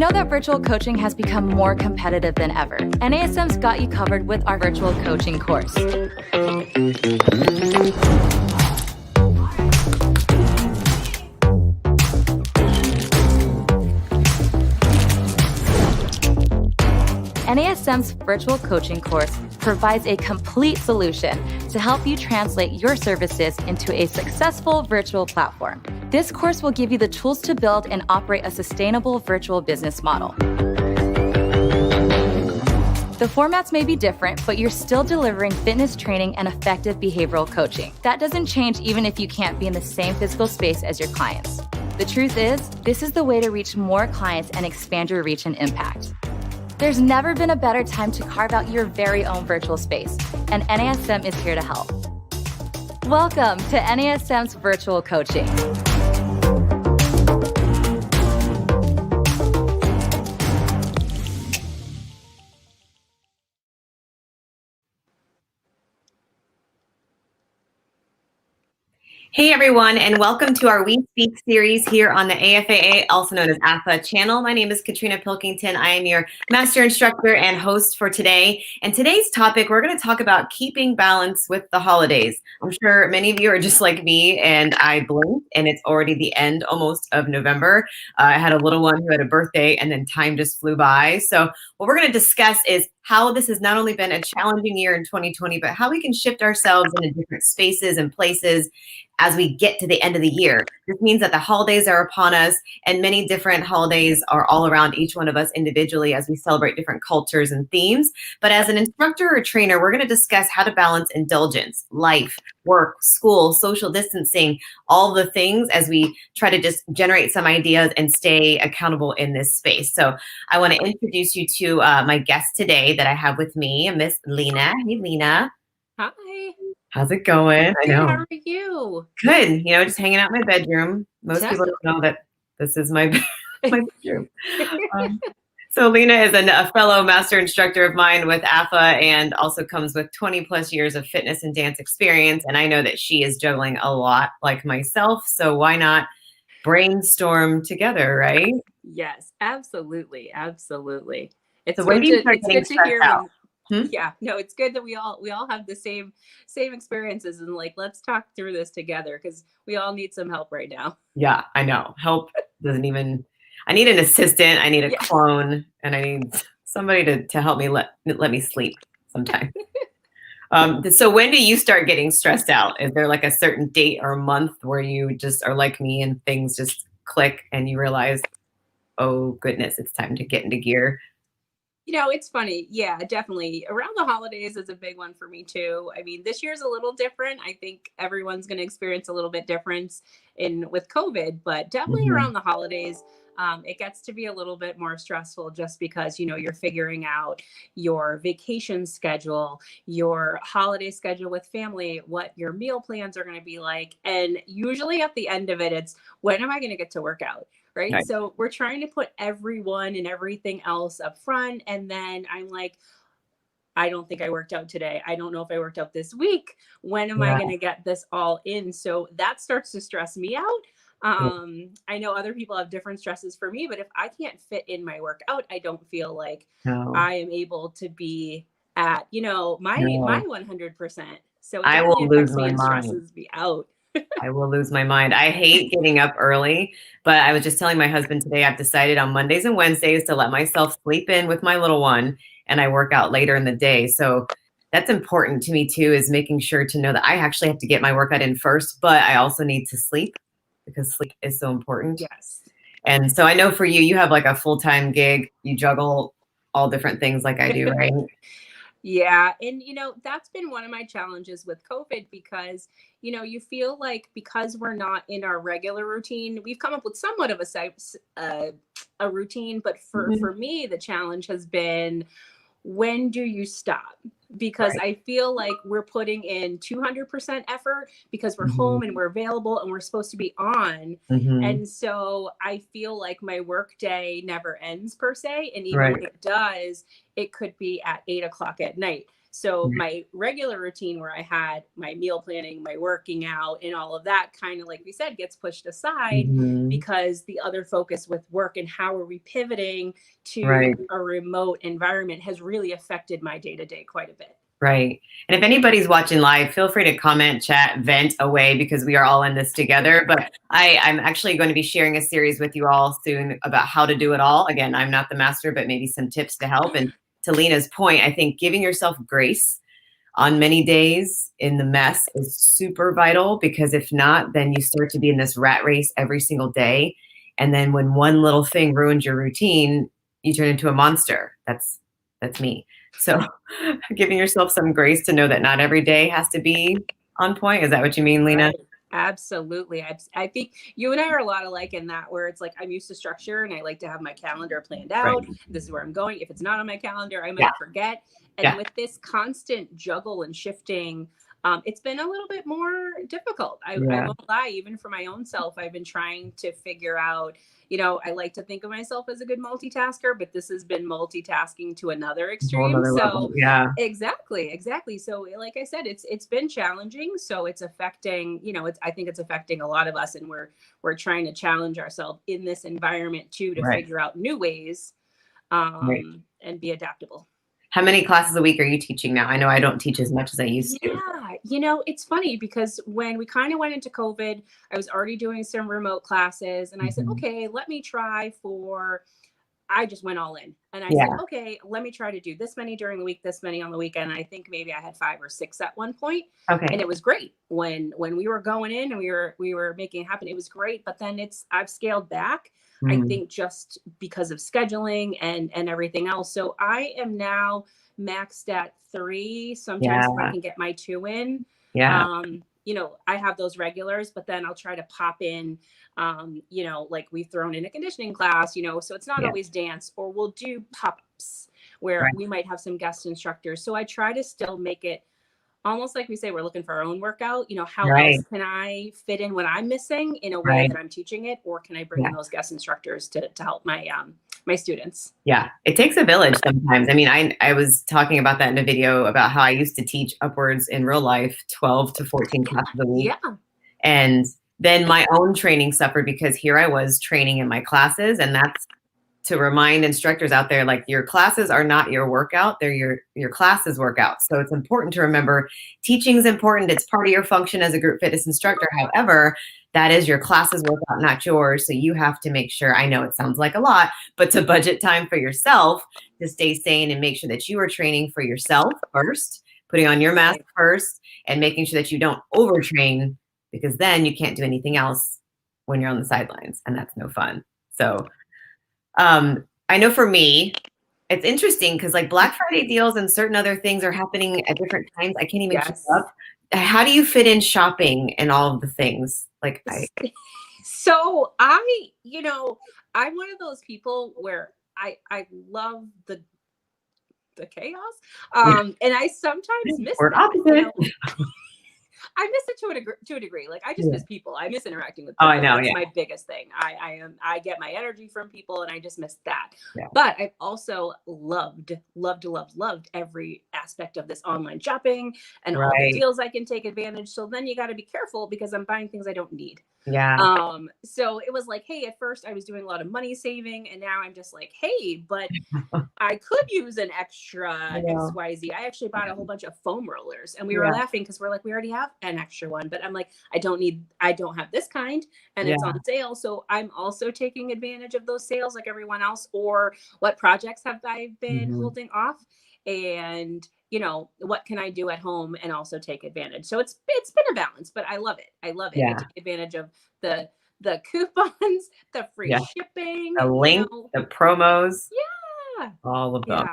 We know that virtual coaching has become more competitive than ever. NASM's got you covered with our virtual coaching course. NASM's virtual coaching course provides a complete solution to help you translate your services into a successful virtual platform. This course will give you the tools to build and operate a sustainable virtual business model. The formats may be different, but you're still delivering fitness training and effective behavioral coaching. That doesn't change even if you can't be in the same physical space as your clients. The truth is, this is the way to reach more clients and expand your reach and impact. There's never been a better time to carve out your very own virtual space, and NASM is here to help. Welcome to NASM's virtual coaching. Hey everyone, and welcome to our We Speak series here on the AFAA, also known as AFA channel. My name is Katrina Pilkington. I am your master instructor and host for today. And today's topic, we're going to talk about keeping balance with the holidays. I'm sure many of you are just like me, and I blinked, and it's already the end almost of November. I had a little one who had a birthday, and then time just flew by. So what we're going to discuss is how this has not only been a challenging year in 2020, but how we can shift ourselves into different spaces and places as we get to the end of the year. This means that the holidays are upon us, and many different holidays are all around each one of us individually as we celebrate different cultures and themes. But as an instructor or trainer, we're going to discuss how to balance indulgence, life, work, school, social distancing, all the things as we try to just generate some ideas and stay accountable in this space. So I want to introduce you to my guest today that I have with me, Miss Lena. Hey, Lena. Hi. How's it going? Good. I know. How are you? Good. You know, just hanging out in my bedroom. Most people don't know that this is my bedroom. So Lena is a fellow master instructor of mine with AFA and also comes with 20 plus years of fitness and dance experience. And I know that she is juggling a lot like myself. So why not brainstorm together, right? Yes, absolutely. Absolutely. It's so when do you start it's getting good to hear out? Yeah, no, it's good that we all have the same experiences, and like, let's talk through this together because we all need some help right now. Yeah, I know. Help doesn't even, I need an assistant, I need a clone, and I need somebody to help me let me sleep sometime. So when do you start getting stressed out? Is there like a certain date or month where you just are like me and things just click and you realize, oh goodness, it's time to get into gear? You know, it's funny. Yeah, definitely. Around the holidays is a big one for me too. I mean, this year's a little different. I think everyone's going to experience a little bit difference with COVID, but definitely around the holidays, it gets to be a little bit more stressful just because, you know, you're figuring out your vacation schedule, your holiday schedule with family, what your meal plans are going to be like. And usually at the end of it, it's when am I going to get to work out? Right. So we're trying to put everyone and everything else up front. And then I'm like, I don't think I worked out today. I don't know if I worked out this week. When am I going to get this all in? So that starts to stress me out. I know other people have different stresses for me, but if I can't fit in my workout, I don't feel like I am able to be at, you know, my 100%. So I will lose my mind. Stresses me out. I will lose my mind. I hate getting up early, but I was just telling my husband today, I've decided on Mondays and Wednesdays to let myself sleep in with my little one, and I work out later in the day. So that's important to me too, is making sure to know that I actually have to get my workout in first, but I also need to sleep because sleep is so important. Yes. And so I know for you, you have like a full-time gig, you juggle all different things like I do, right? Yeah. And, you know, that's been one of my challenges with COVID because, you know, you feel like because we're not in our regular routine, we've come up with somewhat of a routine. But for me, the challenge has been, when do you stop? because I feel like we're putting in 200% effort because we're home and we're available and we're supposed to be on. And so I feel like my work day never ends per se. And even if it does, it could be at 8 o'clock at night. So my regular routine where I had my meal planning, my working out, and all of that kind of, like we said, gets pushed aside because the other focus with work and how are we pivoting to a remote environment has really affected my day-to-day quite a bit. Right. And if anybody's watching live, feel free to comment, chat, vent away, because we are all in this together. But I'm actually going to be sharing a series with you all soon about how to do it all. Again, I'm not the master, but maybe some tips to help. And to Lena's point, I think giving yourself grace on many days in the mess is super vital, because if not, then you start to be in this rat race every single day. And then when one little thing ruins your routine, you turn into a monster. That's me. So giving yourself some grace to know that not every day has to be on point. Is that what you mean, Lena? Right. Absolutely. I think you and I are a lot alike in that, where it's like, I'm used to structure and I like to have my calendar planned out. This is where I'm going. If it's not on my calendar, I might forget. And with this constant juggle and shifting, it's been a little bit more difficult. I won't lie, even for my own self, I've been trying to figure out, I like to think of myself as a good multitasker, but this has been multitasking to another extreme. Exactly. So like I said, it's been challenging. So it's affecting, I think it's affecting a lot of us, and we're trying to challenge ourselves in this environment too, to figure out new ways and be adaptable. How many classes a week are you teaching now? I know I don't teach as much as I used to. Yeah, it's funny because when we kind of went into COVID, I was already doing some remote classes, and I said, okay, let me try I just went all in, and I said, okay, let me try to do this many during the week, this many on the weekend. And I think maybe I had 5 or 6 at one point. And it was great when we were going in and we were making it happen. It was great, but then I've scaled back. I think just because of scheduling and everything else. So I am now maxed at 3. Sometimes if I can get my 2 in, I have those regulars, but then I'll try to pop in, like we've thrown in a conditioning class, so it's not always dance, or we'll do pop-ups where we might have some guest instructors. So I try to still make it almost like we say, we're looking for our own workout. How else can I fit in what I'm missing in a way that I'm teaching it, or can I bring in those guest instructors to help my my students? Yeah, it takes a village sometimes. I mean, I was talking about that in a video about how I used to teach upwards in real life 12 to 14 classes a week. And then my own training suffered, because here I was training in my classes, and that's to remind instructors out there, like, your classes are not your workout, they're your classes workout. So it's important to remember teaching is important. It's part of your function as a group fitness instructor. However, that is your classes workout, not yours. So you have to make sure, I know it sounds like a lot, but to budget time for yourself to stay sane and make sure that you are training for yourself first, putting on your mask first, and making sure that you don't overtrain, because then you can't do anything else when you're on the sidelines, and that's no fun. So I know for me, it's interesting because like Black Friday deals and certain other things are happening at different times. I can't even keep up. How do you fit in shopping and all of the things? So I'm one of those people where I love the chaos. And I sometimes miss it. I miss it to a degree. Like, I just miss people. I miss interacting with people. I know. That's my biggest thing. I get my energy from people, and I just miss that. But I've also loved every aspect of this online shopping and all the deals I can take advantage. So then you got to be careful, because I'm buying things I don't need. So it was like, hey, at first I was doing a lot of money saving, and now I'm just like, hey, but I could use an extra XYZ. I actually bought a whole bunch of foam rollers, and we were laughing because we're like, we already have an extra one, but I'm like, I don't have this kind, and it's on sale. So I'm also taking advantage of those sales like everyone else. Or what projects have I been holding off, and what can I do at home and also take advantage? So it's been a balance, but I love it. I take advantage of the coupons, the free shipping, the link, the promos, all of them.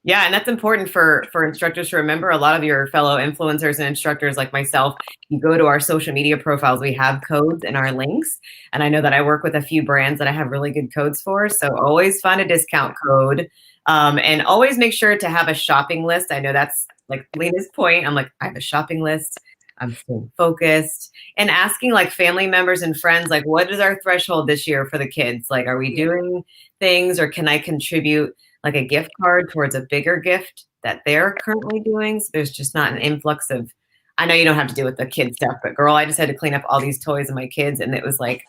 Yeah, and that's important for instructors to remember. A lot of your fellow influencers and instructors like myself, you go to our social media profiles, we have codes in our links. And I know that I work with a few brands that I have really good codes for. So always find a discount code, and always make sure to have a shopping list. I know that's like Lena's point, I'm like, I have a shopping list. I'm staying focused and asking like family members and friends, like, what is our threshold this year for the kids? Like, are we doing things, or can I contribute like a gift card towards a bigger gift that they're currently doing? So there's just not an influx of, I know you don't have to deal with the kid stuff, but girl, I just had to clean up all these toys of my kids. And it was like,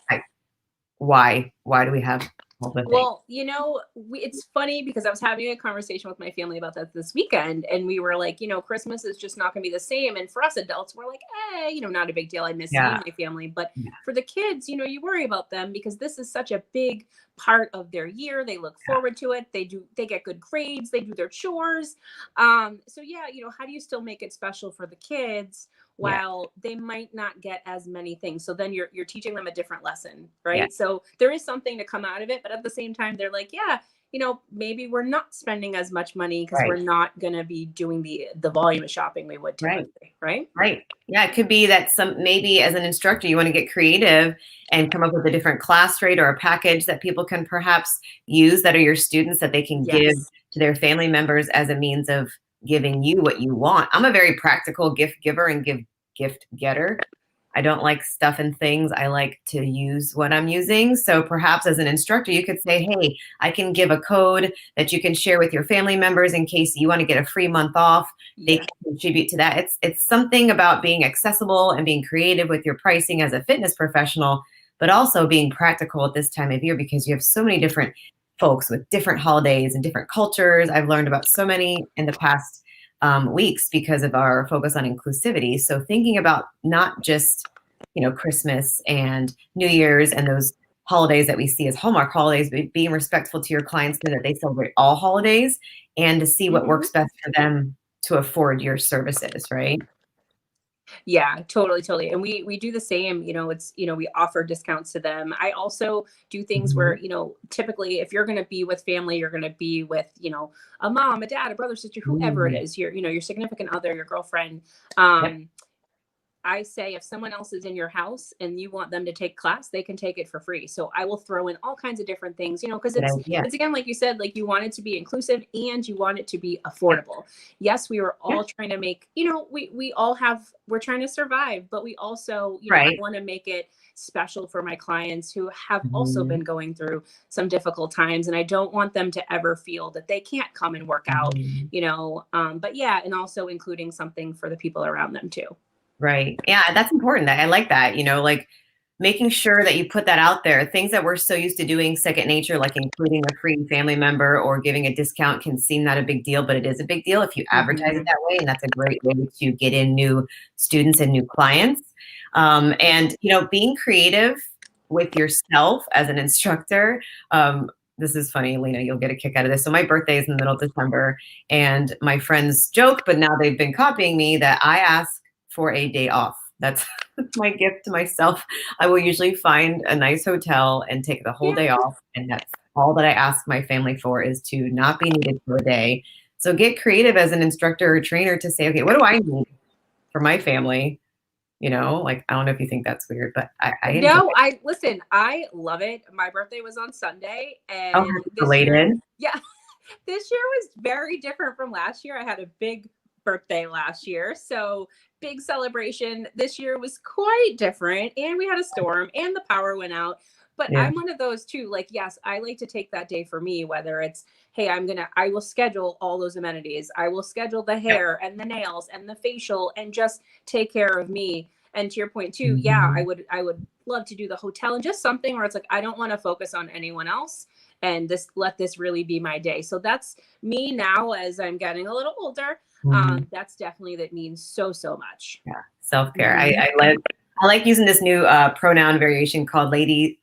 why do we have all the things? Well, it's funny because I was having a conversation with my family about that this weekend, and we were like, Christmas is just not going to be the same. And for us adults, we're like, not a big deal. I miss seeing my family. But for the kids, you worry about them because this is such a big part of their year. They look forward to it. They get good grades. They do their chores. So how do you still make it special for the kids while they might not get as many things? So then you're teaching them a different lesson, right? Yeah. So there is something to come out of it, but at the same time, they're like, maybe we're not spending as much money because we're not going to be doing the volume of shopping we would typically, right? Yeah, it could be that maybe as an instructor, you want to get creative and come up with a different class rate or a package that people can perhaps use that are your students that they can give to their family members as a means of giving you what you want. I'm a very practical gift giver and gift getter. I don't like stuff and things. I like to use what I'm using. So perhaps as an instructor, you could say, hey, I can give a code that you can share with your family members in case you want to get a free month off. They can contribute to that. It's something about being accessible and being creative with your pricing as a fitness professional, but also being practical at this time of year because you have so many different folks with different holidays and different cultures. I've learned about so many in the past weeks because of our focus on inclusivity. So thinking about not just, Christmas and New Year's and those holidays that we see as Hallmark holidays, but being respectful to your clients so that they celebrate all holidays and to see what works best for them to afford your services, right? Yeah, totally. And we do the same, we offer discounts to them. I also do things where, typically if you're going to be with family, you're going to be with, a mom, a dad, a brother, sister, whoever it is, your significant other, your girlfriend. I say if someone else is in your house and you want them to take class, they can take it for free. So I will throw in all kinds of different things, because it's again, like you said, like you want it to be inclusive and you want it to be affordable. Yes, we were all trying to make, we're trying to survive, but we also, I want to make it special for my clients who have also been going through some difficult times. And I don't want them to ever feel that they can't come and work out, but and also including something for the people around them too. Right. Yeah, that's important. I like that, like making sure that you put that out there. Things that we're so used to doing second nature, like including a free family member or giving a discount can seem not a big deal, but it is a big deal if you advertise it that way. And that's a great way to get in new students and new clients. And, being creative with yourself as an instructor. This is funny, Lena, you'll get a kick out of this. So my birthday is in the middle of December and my friends joke, but now they've been copying me that I ask for a day off. That's my gift to myself. I will usually find a nice hotel and take the whole day off. And that's all that I ask my family for, is to not be needed for a day. So get creative as an instructor or trainer to say, okay, what do I need for my family? I don't know if you think that's weird, but listen, I love it. My birthday was on Sunday and this year was very different from last year. I had a big birthday last year, so big celebration. This year was quite different, and we had a storm and the power went out. But I'm one of those too, like, yes, I like to take that day for me, whether it's, hey, I will schedule all those amenities. I will schedule the hair and the nails and the facial and just take care of me. And to your point too, I would love to do the hotel and just something where it's like, I don't want to focus on anyone else and let this really be my day. So that's me now as I'm getting a little older. That's definitely, that means so much. Yeah. Self-care. I like using this new pronoun variation called ladies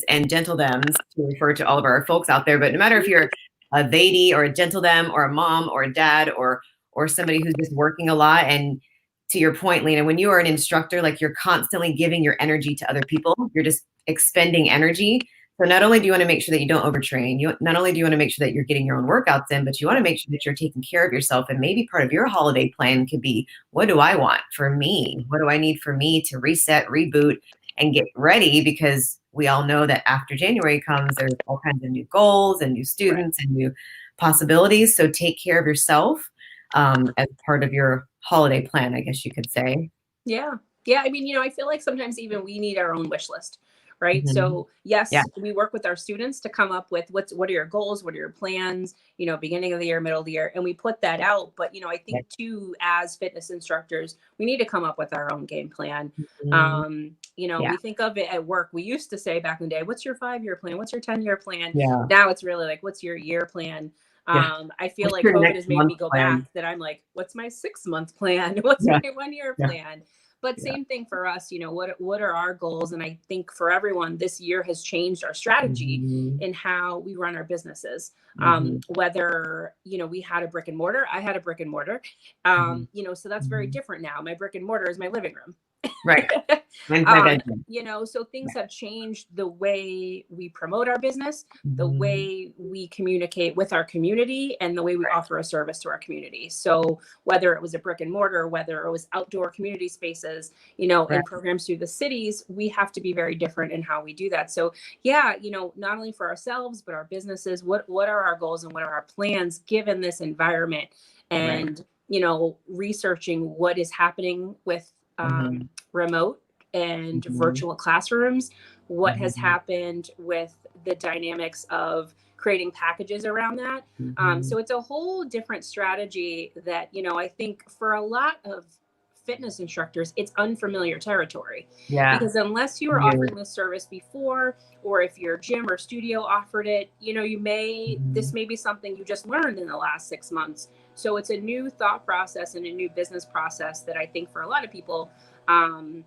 and gentle thems to refer to all of our folks out there. But no matter if you're a lady or a gentle them or a mom or a dad or somebody who's just working a lot, and to your point, Lena, when you are an instructor, like you're constantly giving your energy to other people, you're just expending energy. So not only do you want to make sure that you don't overtrain, not only do you want to make sure that you're getting your own workouts in, but you want to make sure that you're taking care of yourself. And maybe part of your holiday plan could be, what do I want for me? What do I need for me to reset, reboot, and get ready? Because we all know that after January comes, there's all kinds of new goals and new students and new possibilities. So take care of yourself. as part of your holiday plan, I guess you could say. Yeah. Yeah. I mean, I feel like sometimes even we need our own wish list, right? Mhm. So yes, Yeah. we work with our students to come up with what are your goals, what are your plans, beginning of the year, middle of the year, and we put that out. But I think too, as fitness instructors, we need to come up with our own game plan. Mhm. Yeah. We think of it at work. We used to say back in the day, what's your 5-year plan? What's your 10-year plan? Yeah. Now it's really like, what's your year plan? Yeah. I feel What's like your COVID next has made month me go plan? back that I'm like, what's my 6-month plan? What's Yeah. my 1-year Yeah. plan? But Yeah. same thing for us, what are our goals? And I think for everyone, this year has changed our strategy Mhm. in how we run our businesses. Mhm. Whether, we had a brick and mortar, I had a brick and mortar. Mhm. So that's very Mhm. different now. My brick and mortar is my living room. Right. Mine's my bedroom. So things have changed the way we promote our business, the Mhm. way we communicate with our community, and the way we Right. offer a service to our community. So whether it was a brick and mortar, whether it was outdoor community spaces, Right. in programs through the cities, we have to be very different in how we do that. So yeah, not only for ourselves, but our businesses, what are our goals and what are our plans given this environment? Right. And, researching what is happening with Mhm. remote and Mhm. virtual classrooms, what has Mhm. happened with the dynamics of creating packages around that. Mhm. So it's a whole different strategy that, I think for a lot of fitness instructors, it's unfamiliar territory Yeah. because unless you were You. offering this service before, or if your gym or studio offered it, this Mhm. may be something you just learned in the last 6 months. So it's a new thought process and a new business process that I think for a lot of people, um,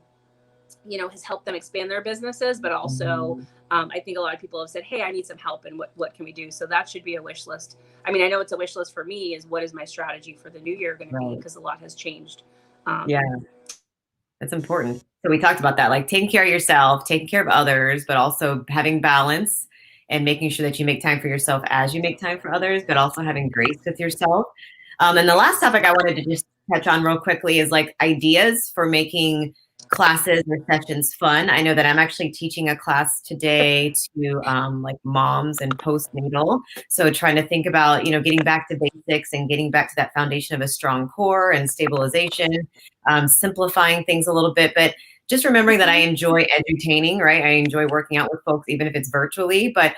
has helped them expand their businesses, but also Mhm. I think a lot of people have said, hey, I need some help and what can we do? So that should be a wish list. I mean, I know it's a wish list for me is what is my strategy for the new year going to be? Right. Because a lot has changed. Yeah. That's important. So we talked about that, like taking care of yourself, taking care of others, but also having balance and making sure that you make time for yourself as you make time for others, but also having grace with yourself. And the last topic I wanted to just touch on real quickly is like ideas for making classes or sessions fun. I know that I'm actually teaching a class today to like moms and postnatal. So trying to think about, getting back to basics and getting back to that foundation of a strong core and stabilization, simplifying things a little bit, but just remembering that I enjoy edutaining, right? I enjoy working out with folks, even if it's virtually, but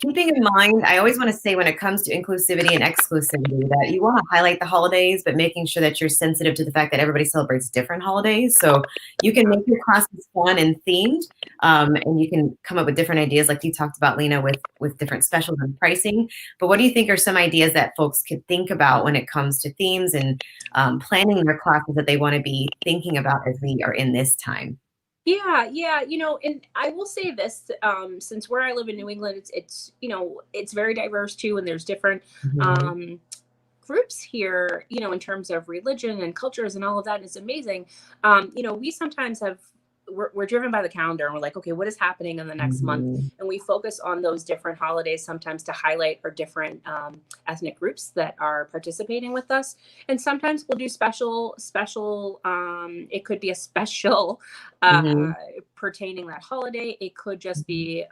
keeping in mind, I always want to say when it comes to inclusivity and exclusivity that you want to highlight the holidays, but making sure that you're sensitive to the fact that everybody celebrates different holidays. So you can make your classes fun and themed, and you can come up with different ideas like you talked about, Lena, with different specials and pricing. But what do you think are some ideas that folks could think about when it comes to themes and planning their classes that they want to be thinking about as we are in this time? Yeah, and I will say this, since where I live in New England, it's very diverse too, and there's different Mhm. um, groups here, in terms of religion and cultures and all of that is amazing. We sometimes we're driven by the calendar and we're like, okay, what is happening in the next month? Mhm. And we focus on those different holidays sometimes to highlight our different ethnic groups that are participating with us. And sometimes we'll do special, it could be a special uh, Mhm. pertaining that holiday. It could just be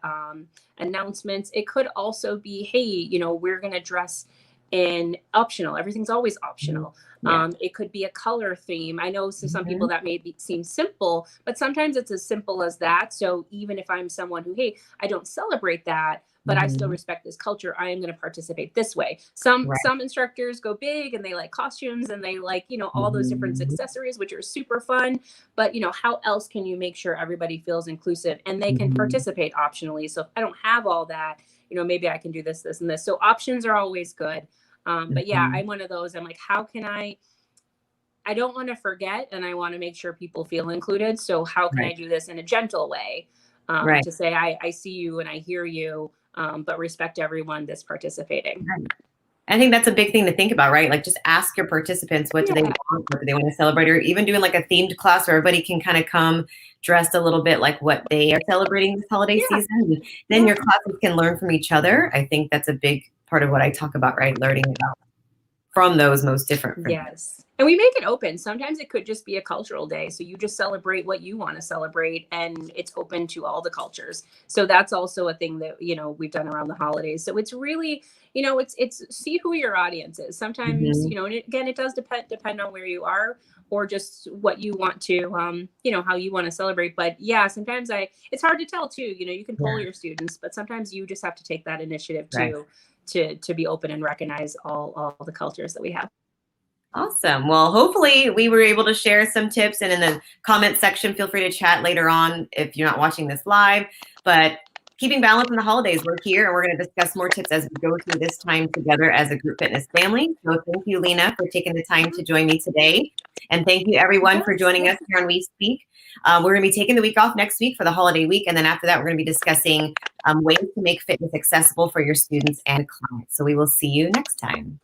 announcements. It could also be, hey, we're going to dress in optional. Everything's always Mhm. optional. Yeah. It could be a color theme. I know to some people Mhm. that seem simple, but sometimes it's as simple as that. So even if I'm someone who, hey, I don't celebrate that, but I still Mhm. respect this culture, I am going to participate this way. Some Right. some instructors go big and they like costumes and they like, all those different Mhm. accessories, which are super fun. But how else can you make sure everybody feels inclusive and they can Mhm. participate optionally? So if I don't have all that, maybe I can do this, this, and this. So options are always good. But yeah, Mhm. I'm one of those. I'm like, how can I don't want to forget and I want to make sure people feel included. So how can I Right. do this in a gentle way, Right. to say, I see you and I hear you, but respect everyone that's participating. Right. I think that's a big thing to think about, right? Like just ask your participants, what do they Yeah. want? What do they want to celebrate? Or even doing like a themed class where everybody can kind of come dressed a little bit like what they are celebrating this holiday Yeah. season. And then Yeah. your classes can learn from each other. I think that's a big part of what I talk about, right? Learning about from those most different from you. Yes. And we make it open. Sometimes it could just be a cultural day. So you just celebrate what you want to celebrate, and it's open to all the cultures. So that's also a thing that, we've done around the holidays. So it's really, it's see who your audience is. Sometimes, Mhm. and again, it does depend on where you are or just what you want to, how you want to celebrate. But yeah, sometimes it's hard to tell too, you can poll Yeah. your students, but sometimes you just have to take that initiative Right. to be open and recognize all the cultures that we have. Awesome. Well, hopefully we were able to share some tips, and in the comment section, feel free to chat later on if you're not watching this live. But keeping balance in the holidays, we're here and we're going to discuss more tips as we go through this time together as a group fitness family. So thank you, Lena, for taking the time to join me today. And thank you everyone for joining us here on We Speak. We're going to be taking the week off next week for the holiday week. And then after that, we're going to be discussing ways to make fitness accessible for your students and clients. So we will see you next time.